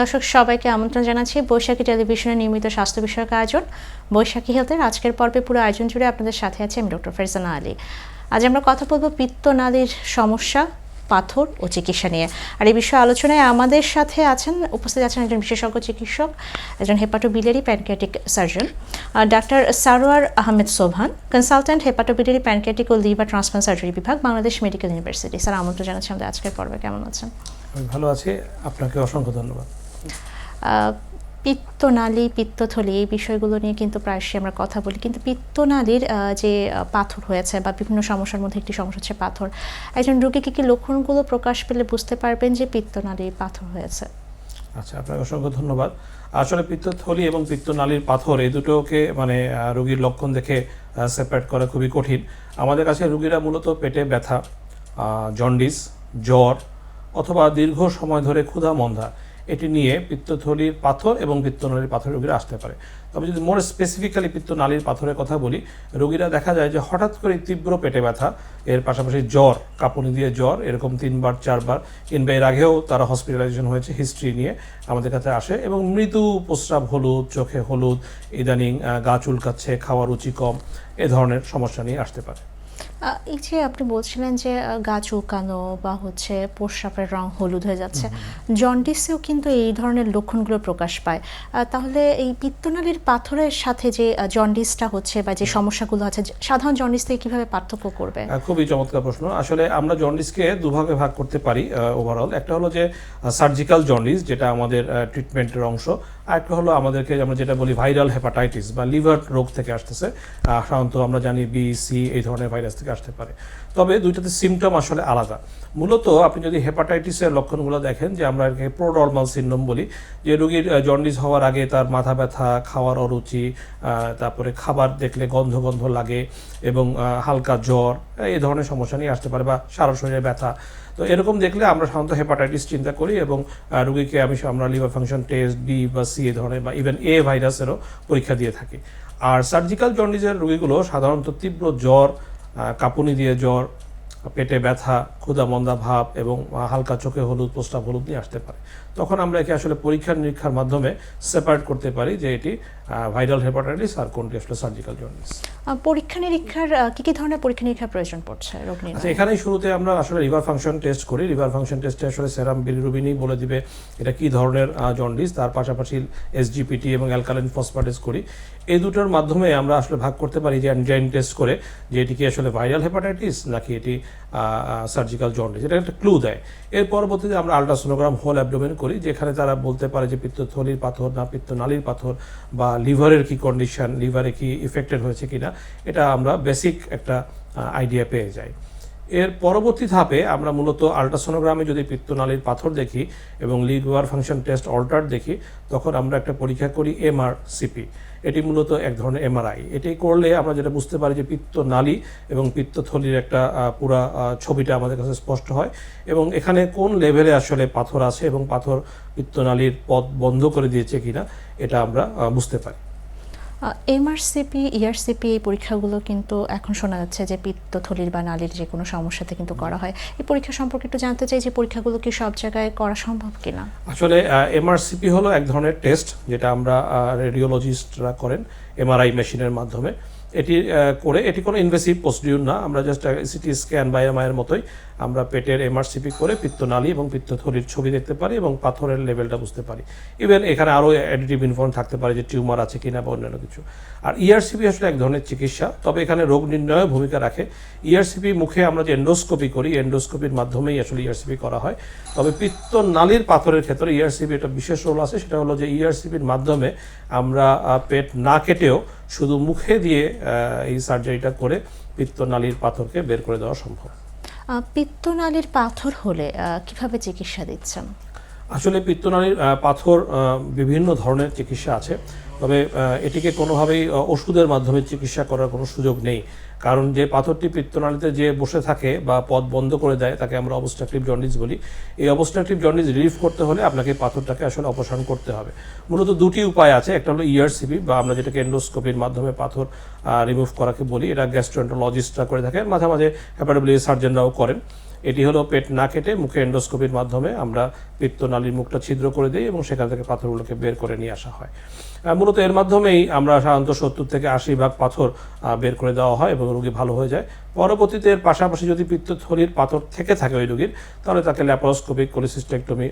দর্শক সবাইকে আমন্ত্রণ জানাচ্ছি বৈশাখী টেলিভিশনের নিয়মিত স্বাস্থ্য বিষয়ক আয়োজন বৈশাখী হেলথের আজকের পর্বে পুরো আয়োজন জুড়ে আপনাদের সাথে আছি আমি ডক্টর ফারজানা আলী। আজ আমরা কথা বলবো পিত্তনালীর সমস্যা, পাথর ও চিকিৎসা নিয়ে। আর এই বিষয়ে আলোচনায় আমাদের সাথে উপস্থিত আছেন একজন বিশেষজ্ঞ চিকিৎসক, একজন hepatobiliary pancreatic surgeon doctor Sarwar Ahmed Sobhan, consultant hepatobiliary pancreatic ও লিভার ট্রান্সপ্লান্ট সার্জারি বিভাগ, বাংলাদেশ মেডিকেল ইউনিভার্সিটি। স্যার, আমন্ত্রণ জানাচ্ছি আমাদের আজকের পর্বে। কেমন আছেন? আমি ভালো আছি, আপনাকে অসংখ্য ধন্যবাদ। পিত্তনালী, পিত্তথলি এই বিষয়গুলো নিয়ে কিন্তু প্রায়শই আমরা কথা বলি, কিন্তু পিত্তনালীর যে পাথর হয়েছে বা বিভিন্ন সমস্যার মধ্যে একটি সমস্যা হচ্ছে পাথর, একজন রোগী কি লক্ষণগুলো প্রকাশ পেলে বুঝতে পারবেন যে পিত্তনালীর পাথর হয়েছে? আচ্ছা, আপনাকে অসংখ্য ধন্যবাদ। আসলে পিত্তথলি এবং পিত্তনালীর পাথর এই দুটোকে রোগীর লক্ষণ দেখে সেপারেট করা খুবই কঠিন। আমাদের কাছে রোগীরা মূলত পেটে ব্যথা, জন্ডিস, জ্বর অথবা দীর্ঘ সময় ধরে ক্ষুধা মন্দা এটি নিয়ে পিত্তথলির পাথর এবং পিত্তনালীর পাথর রোগীরা আসতে পারে। তবে যদি মোর স্পেসিফিক্যালি পিত্তনালীর পাথরের কথা বলি, রোগীরা দেখা যায় যে হঠাৎ করে তীব্র পেটে ব্যথা, এর পাশাপাশি জ্বর, কাঁপুনি দিয়ে জ্বর, এরকম 3বার 4বার কিংবা এর আগেও তারা হসপিটালাইজেশন হয়েছে, হিস্ট্রি নিয়ে আমাদের কাছে আসে এবং মৃদু প্রস্রাব, হলুদ চোখে, হলুদ, ইদানিং গা চুলকাচ্ছে, খাওয়ার রুচি কম, এ ধরনের সমস্যা নিয়ে আসতে পারে। এই যে আপনি বলছিলেন যে গা চুলকানো বা প্রস্রাবের রং হলুদ হয়ে যাচ্ছে, জন্ডিসেও কিন্তু এই ধরনের লক্ষণগুলো প্রকাশ পায়। তাহলে এই পিত্তনালীর পাথরের সাথে যে জন্ডিসটা হচ্ছে বা যে সমস্যাগুলো আছে, সাধারণ জন্ডিস থেকে কিভাবে পার্থক্য করবে? খুবই চমৎকার প্রশ্ন। আসলে আমরা জন্ডিসকে দুভাগে ভাগ করতে পারি ওভারঅল। একটা হলো যে সার্জিক্যাল জন্ডিস, যেটা আমাদের ট্রিটমেন্টের অংশ। আরেকটা হলো আমাদেরকে আমরা যেটা বলি ভাইরাল হেপাটাইটিস বা লিভার রোগ থেকে আসতেছে। সাধারণত আমরা জানি বি, সি এই ধরনের ভাইরাস থেকে আসতে পারে। তবে দুইটাতে সিমটম আসলে আলাদা। মূলত আপনি যদি হেপাটাইটিসের লক্ষণগুলো দেখেন, যে আমরা একে প্রোডরমাল সিনড্রোম বলি, যে রোগীর জন্ডিস হওয়ার আগে তার মাথা ব্যথা, খাওয়ার অরুচি, তারপরে খাবার দেখলে গন্ধ গন্ধ লাগে এবং হালকা জ্বর, এই ধরনের সমস্যা নিয়ে আসতে পারে, বা সারা শরীরে ব্যথা। তো এরকম দেখলে আমরা সাধারণত হেপাটাইটিস চিন্তা করি এবং রোগীকে আমরা লিভার ফাংশন টেস্ট, বি বা সি এ ধরনের বা ইভেন এ ভাইরাসেরও পরীক্ষা দিয়ে থাকি। আর সার্জিক্যাল জন্ডিসের রোগীগুলো সাধারণত তীব্র জ্বর, কাঁপুনি দিয়ে জ্বর, পেটে ব্যথা, ক্ষুধা মন্দা ভাব এবং হালকা চোখে হলুদ, প্রস্রাব হলুদ নিয়ে আসতে পারে। তখন আমরা একে আসলে পরীক্ষা নিরীক্ষার মাধ্যমে সেপারেট করতে পারি যে এটি ভাইরাল হেপাটাইটিস আর কোনটি আসলে সার্জিক্যাল জন্ডিস। পরীক্ষা নিরীক্ষার কি ধরনের পরীক্ষা নিরীক্ষার প্রয়োজন পড়ছে রোগ নির্ণয়? আচ্ছা, এখানেই শুরুতে আমরা আসলে লিভার ফাংশন টেস্ট করি। লিভার ফাংশন টেস্টে আসলে সেরাম বিলিরুবিনই বলে দিবে এটা কি ধরনের জন্ডিস। তার পাশাপাশি এসজিপিটি এবং অ্যালকালাইন ফসফেটেস করি। এই দুটোর মাধ্যমে আমরা আসলে ভাগ করতে পারি যে অ্যানজাইম টেস্ট করে যে এটি কি আসলে ভাইরাল হেপাটাইটিস নাকি এটি সার্জিক্যাল জন্ডিস। এটা একটা ক্লু দেয়। এর পরবর্তীতে আমরা আলট্রাসোনোগ্রাম হোল অ্যাবডোমেন করি, যেখানে তারা বলতে পারে যে পিত্তথলির পাথর না পিত্তনালীর পাথর, বা লিভারের কি কন্ডিশন, লিভারে কি ইফেক্টেড হয়েছে কিনা, এটা আমরা বেসিক একটা আইডিয়া পেয়ে যাই। এর পরবর্তী ধাপে আমরা মূলত আলট্রাসোনোগ্রামে যদি পিত্তনালীর পাথর দেখি এবং লিভার ফাংশন টেস্ট অল্টার দেখি, তখন আমরা একটা পরীক্ষা করি এমআরসিপি। এটি মূলত এক ধরনের এমআরআই। এটি করলে আমরা যেটা বুঝতে পারি যে পিত্তনালী এবং পিত্তথলির একটা পুরা ছবিটা আমাদের কাছে স্পষ্ট হয় এবং এখানে কোন লেভেলে আসলে পাথর আছে এবং পাথর পিত্তনালীর পথ বন্ধ করে দিয়েছে কিনা, এটা আমরা বুঝতে পারি। এমআরসিপি, ইআরসিপি এই পরীক্ষাগুলো কিন্তু এখন শোনা যাচ্ছে যে পিত্তথলির বা নালীর যে কোনো সমস্যাতে কিন্তু করা হয়। এই পরীক্ষা সম্পর্কে একটু জানতে চাই যে পরীক্ষাগুলো কি সব জায়গায় করা সম্ভব কিনা? আসলে এমআরসিপি হলো এক ধরনের টেস্ট, যেটা আমরা রেডিওলজিস্টরা করেন এমআরআই মেশিনের মাধ্যমে। এটি করে, এটি কোনো ইনভেসিভ প্রসিডিউর না। আমরা জাস্ট সিটি স্ক্যান বা এমআইয়ের মতোই আমরা পেটের এমআরসিপি করে পিত্তনালী এবং পিত্তথলির ছবি দেখতে পারি এবং পাথরের লেভেলটা বুঝতে পারি। ইভেন এখানে আরও অ্যাডিটিভ ইনফরমেশন থাকতে পারে যে টিউমার আছে কিনা বা অন্যান্য কিছু। আর ইআরসিপি আসলে এক ধরনের চিকিৎসা, তবে এখানে রোগ নির্ণয়ে ভূমিকা রাখে। ইআরসিপি মুখে আমরা যে এন্ডোস্কোপি করি, এন্ডোস্কোপির মাধ্যমেই আসলে ইআরসিপি করা হয়। তবে পিত্তনালীর পাথরের ক্ষেত্রে ইআরসিপি একটা বিশেষ রোল আছে, সেটা হলো যে ইআরসিপির মাধ্যমে আমরা পেট না কেটেও শুধু মুখে দিয়ে এই সার্জারিটা করে পিত্তনালীর পাথরকে বের করে দেওয়া সম্ভব। পিত্তনালীর পাথর হলে কিভাবে চিকিৎসা দিচ্ছেন? আসলে পিত্তনালীর পাথর বিভিন্ন ধরনের চিকিৎসা আছে, তবে এটিকে কোনোভাবেই ওষুধের মাধ্যমে চিকিৎসা করার কোনো সুযোগ নেই। কারণ যে পাথরটি পিত্তনালীতে যে বসে থাকে বা পথ বন্ধ করে দেয়, তাকে আমরা অবস্ট্রাকটিভ জন্ডিস বলি। এই অবস্ট্রাকটিভ জন্ডিস রিলিফ করতে হলে আপনাকে পাথরটাকে আসলে অপসারণ করতে হবে। মূলত দুটি উপায় আছে, একটা হলো ইআরসিপি বা আমরা যেটাকে এন্ডোস্কোপির মাধ্যমে পাথর রিমুভ করাকে বলি। এটা গ্যাস্ট্রোএন্টারোলজিস্টরা করে থাকেন, মাঝে মাঝে হেপাটোবিলিয়ারি সার্জনরাও করেন। এটি হলো পেট না কেটে মুখে এন্ডোস্কোপির মাধ্যমে আমরা পিত্তনালীর মুখটা ছিদ্র করে দিই এবং সেখান থেকে পাথরগুলোকে বের করে নিয়ে আসা হয়। মূলত এর মাধ্যমেই আমরা সাধারণত 70 থেকে 80% পাথর বের করে দেওয়া হয় এবং রোগী ভালো হয়ে যায়। পরবর্তীতে এর পাশাপাশি যদি পিত্তথলির পাথর থেকে থাকে ওই রোগীর, তাহলে তাকে ল্যাপারোস্কোপিক কোলিসিস্টেক্টমি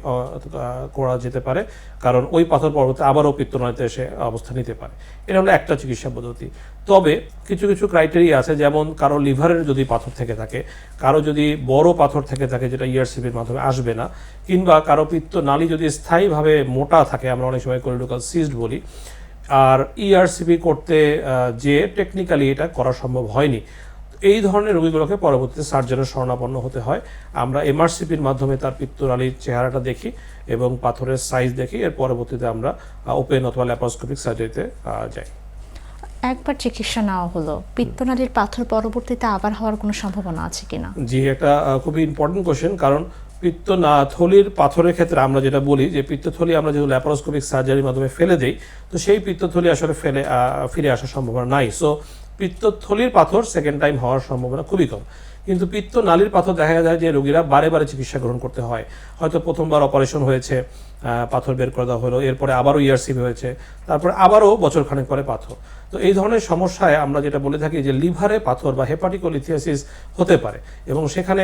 করা যেতে পারে, কারণ ওই পাথর পরবর্তী আবারও পিত্তনালীতে এসে অবস্থা নিতে পারে। এটা হলো একটা চিকিৎসা পদ্ধতি। তবে কিছু কিছু ক্রাইটেরিয়া আছে, যেমন কারো লিভারের যদি পাথর থেকে থাকে, কারো যদি বড় পাথর থেকে থাকে যেটা ইআরসিপির মাধ্যমে আসবে না, কিংবা কারো পিত্তনালী যদি স্থায়ীভাবে মোটা থাকে, আমরা অনেক সময় কোলিডোকাল সিস্ট বলি, আর ইআরসিপি করতে যে টেকনিক্যালি এটা করা সম্ভব হয়নি, এই ধরনের রোগীগুলোকে পরবর্তীতে সার্জনের শরণাপন্ন হতে হয়। আমরা এমআরসিপির মাধ্যমে তার পিত্তনালীর চেহারাটা দেখি এবং পাথরের সাইজ দেখি, এর পরবর্তীতে আমরা ওপেন অথবা ল্যাপারোস্কোপিক সার্জারিতে যাই। একবার চিকিৎসা নেওয়া হলো, পিত্তনালীর পাথর পরবর্তীতে আবার হওয়ার কোনো সম্ভাবনা আছে কিনা? জি, একটা খুবই ইম্পর্টেন্ট কোশ্চেন, কারণ পিত্তথলির পাথরের ক্ষেত্রে আমরা যেটা বলি যে পিত্তথলি আমরা যেহেতু ল্যাপারোস্কোপিক সার্জারির মাধ্যমে ফেলে দেই, তো সেই পিত্তথলি আসলে ফিরে আসার সম্ভাবনা নাই। সো পিত্তথলির পাথর সেকেন্ড টাইম হওয়ার সম্ভাবনা খুবই কম। কিন্তু পিত্তনালীর পাথর দেখা যায় যে রোগীরা বারে বারে চিকিৎসা গ্রহণ করতে হয়। হয়তো প্রথমবার অপারেশন হয়েছে, পাথর বের করে দেওয়া হলো, এরপরে আবারও ইআরসিপি হয়েছে, তারপরে আবারও বছরখানেক পরে পাথর। তো এই ধরনের সমস্যায় আমরা যেটা বলে থাকি যে লিভারে পাথর বা হেপাটিকোলিথিয়াসিস হতে পারে, এবং সেখানে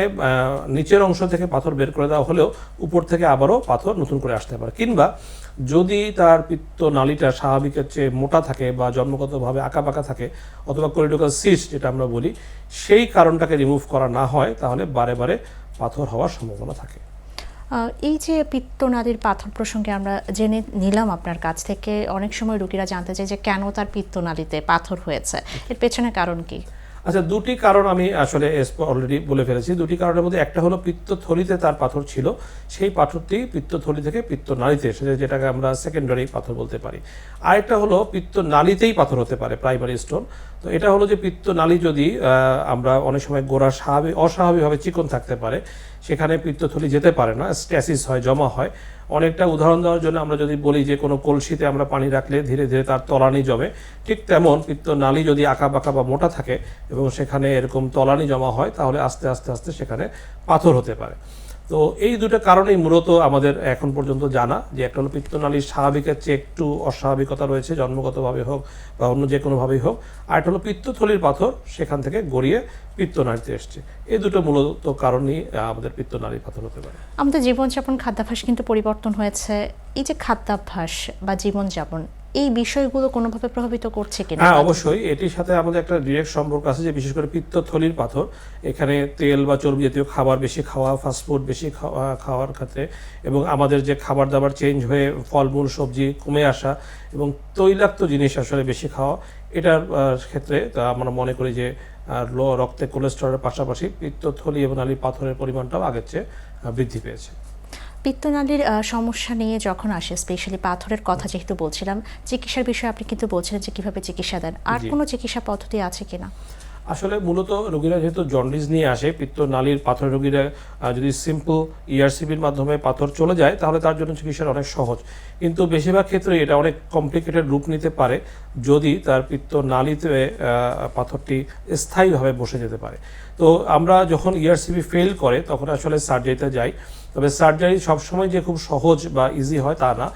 নিচের অংশ থেকে পাথর বের করে দেওয়া হলেও উপর থেকে আবারও পাথর নতুন করে আসতে পারে। কিংবা যদি তার পিত্তনালীটা স্বাভাবিকের চেয়ে মোটা থাকে বা জন্মগতভাবে আঁকাবাঁকা থাকে, অথবা কোলিডোকাল সিস্ট যেটা আমরা বলি, সেই কারণটাকে রিমুভ করা না হয়, তাহলে বারে বারে পাথর হওয়ার সম্ভাবনা থাকে। এই যে পিত্তনালীর পাথর প্রসঙ্গে আমরা জেনে নিলাম আপনার কাছ থেকে, অনেক সময় রোগীরা জানতে চায় যে কেন তার পিত্তনালীতে পাথর হয়েছে, এর পেছনে কারণ কি? আচ্ছা, দুটি কারণ আমি আসলে অলরেডি বলে ফেলেছি। দুটি কারণের মধ্যে একটা হলো পিত্তথলিতে তার পাথর ছিল, সেই পাথরটি পিত্তথলি থেকে পিত্তনালীতে এসেছে, যেটাকে আমরা সেকেন্ডারি পাথর বলতে পারি। আরেকটা হলো পিত্তনালীতেই পাথর হতে পারে, প্রাইমারি স্টোন। তো এটা হলো যে পিত্তনালী যদি আমরা অনেক সময় গোড়া অস্বাভাবিকভাবে চিকন থাকতে পারে, সেখানে পিত্তথলি যেতে পারে না, স্ট্যাসিস হয়, জমা হয়। অনেকটা উদাহরণ দেওয়ার জন্য আমরা যদি বলি যে কোনো কলসিতে আমরা পানি রাখলে ধীরে ধীরে তার তলানি জমে, ঠিক তেমন পিত্তনালী যদি আঁকাবাঁকা বা মোটা থাকে এবং সেখানে এরকম তলানি জমা হয়, তাহলে আস্তে আস্তে আস্তে সেখানে পাথর হতে পারে। তো এই দুটো কারণেই মূলত আমাদের এখন পর্যন্ত জানা, যে একটা হলো পিত্তনালীর স্বাভাবিকের চেয়ে একটু অস্বাভাবিকতা রয়েছে, জন্মগতভাবে হোক বা অন্য যে কোনোভাবেই হোক। আর একটা হলো পিত্তথলির পাথর সেখান থেকে গড়িয়ে পিত্তনালীতে এসছে। এই দুটো মূলত কারণই আমাদের পিত্তনালীর পাথর হতে পারে। আমাদের জীবনযাপন, খাদ্যাভ্যাস কিন্তু পরিবর্তন হয়েছে। এই যে খাদ্যাভ্যাস বা জীবনযাপন, এই বিষয়গুলো কোনোভাবে প্রভাবিত করছে কিনা? হ্যাঁ, অবশ্যই। এটির সাথে আমাদের একটা ডিরেক্ট সম্পর্ক আছে, যে বিশেষ করে পিত্তথলির পাথর, এখানে তেল বা চর্বি জাতীয় খাবার বেশি খাওয়া, ফাস্টফুড বেশি খাওয়ার ক্ষেত্রে, এবং আমাদের যে খাবার দাবার চেঞ্জ হয়ে ফলমূল সবজি কমে আসা এবং তৈলাক্ত জিনিস আসলে বেশি খাওয়া, এটার ক্ষেত্রে আমরা মনে করি যে রক্তে কোলেস্টেরলের পাশাপাশি পিত্তথলি এবং নালীর পাথরের পরিমাণটাও আগের চেয়ে বৃদ্ধি পেয়েছে। পিত্তনালীর সমস্যা নিয়ে যখন আসে, স্পেশালি পাথরের কথা যেহেতু বলছিলাম, চিকিৎসার বিষয়ে আপনি কিন্তু বলছিলেন যে কিভাবে চিকিৎসা দেন, আর কোনো চিকিৎসা পদ্ধতি আছে কিনা? আসলে মূলত রোগীরা যেহেতু জন্ডিস নিয়ে আসে, পিত্তনালীর পাথর রোগীরা যদি সিম্পল ইআরসিপির মাধ্যমে পাথর চলে যায়, তাহলে তার জন্য চিকিৎসা অনেক সহজ। কিন্তু বেশিরভাগ ক্ষেত্রে এটা অনেক কমপ্লিকেটেড রূপ নিতে পারে যদি তার পিত্তনালীতে পাথরটি স্থায়ীভাবে বসে যেতে পারে। তো আমরা যখন ইআরসিপি ফেল করে তখন আসলে সার্জারিতে যাই। তবে সার্জারি সবসময় যে খুব সহজ বা ইজি হয় তা না।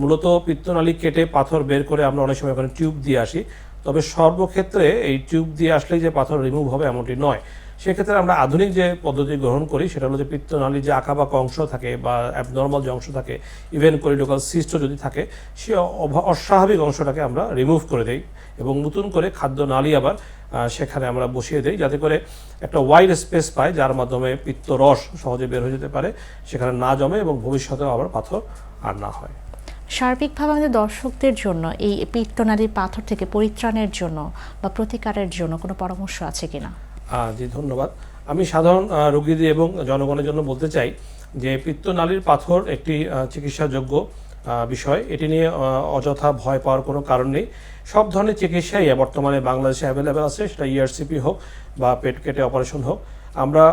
মূলত পিত্তনালী কেটে পাথর বের করে আমরা অনেক সময় ওখানে টিউব দিয়ে আসি। তবে সর্বক্ষেত্রে এই টিউব দিয়ে আসলেই যে পাথর রিমুভ হবে এমনটি নয়। সেক্ষেত্রে আমরা আধুনিক যে পদ্ধতি গ্রহণ করি সেটা হলো যে পিত্তনালীর যে আঁকাবাঁকা অংশ থাকে বা অ্যাবনর্মাল যে অংশ থাকে, ইভেন কোলিডোকাল সিস্টও যদি থাকে, সেই অস্বাভাবিক অংশটাকে আমরা রিমুভ করে দেই এবং নতুন করে খাদ্যনালী আবার সেখানে আমরা বসিয়ে দেই, যাতে করে একটা ওয়াইড স্পেস পায়, যার মাধ্যমে পিত্তরস সহজে বের হয়ে যেতে পারে, সেখানে না জমে এবং ভবিষ্যতেও আবার পাথর আর না হয়। সার্বিকভাবে আমাদের দর্শকদের জন্য এই পিত্তনালীর পাথর থেকে পরিত্রাণের জন্য বা প্রতিকারের জন্য কোনো পরামর্শ আছে কিনা? জি, ধন্যবাদ। আমি সাধারণ রোগীদের এবং জনগণের জন্য বলতে চাই যে পিত্তনালীর পাথর একটি চিকিৎসাযোগ্য বিষয়। এটি নিয়ে অযথা ভয় পাওয়ার কোনো কারণ নেই। সব ধরনের চিকিৎসাই বর্তমানে বাংলাদেশে অ্যাভেলেবেল আছে, সেটা ইআরসিপি হোক বা পেট কেটে অপারেশন হোক। আমরা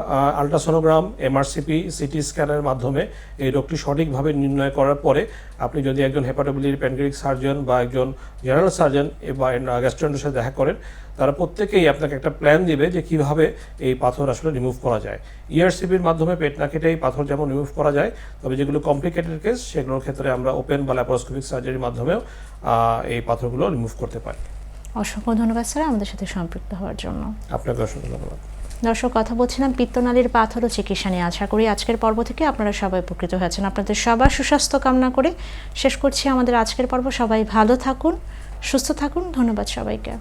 আলট্রাসোনোগ্রাম, এমআরসিপি, সিটি স্ক্যানের মাধ্যমে এই রোগটি সঠিকভাবে নির্ণয় করার পরে আপনি যদি একজন হেপাটোবিলিয়ারি প্যানক্রিয়াটিক সার্জন বা একজন জেনারেল সার্জন বা গ্যাস্ট্রোএন্টারোলজিস্টের সাথে দেখা করেন, তারা প্রত্যেকেই আপনাকে একটা প্ল্যান দিবে যে কিভাবে এই পাথর আসলে রিমুভ করা যায়। ইআরসিপির মাধ্যমে পেট না কেটে এই পাথর যেমন রিমুভ করা যায়, তবে যেগুলো কমপ্লিকেটেড কেস সেগুলোর ক্ষেত্রে আমরা ওপেন বা ল্যাপারোস্কোপিক সার্জারির মাধ্যমেও এই পাথরগুলো রিমুভ করতে পারি। অসংখ্য ধন্যবাদ স্যার আমাদের সাথে সম্পৃক্ত হওয়ার জন্য। আপনাকে অসংখ্য ধন্যবাদ। দর্শক, কথা বলছিলাম পিত্তনালীর পাথর ও চিকিৎসা নিয়ে। আশা করি আজকের পর্ব থেকে আপনারা সবাই উপকৃত হয়েছেন। আপনাদের সবার সুস্বাস্থ্য কামনা করে শেষ করছি আমাদের আজকের পর্ব। সবাই ভালো থাকুন, সুস্থ থাকুন। ধন্যবাদ সবাইকে।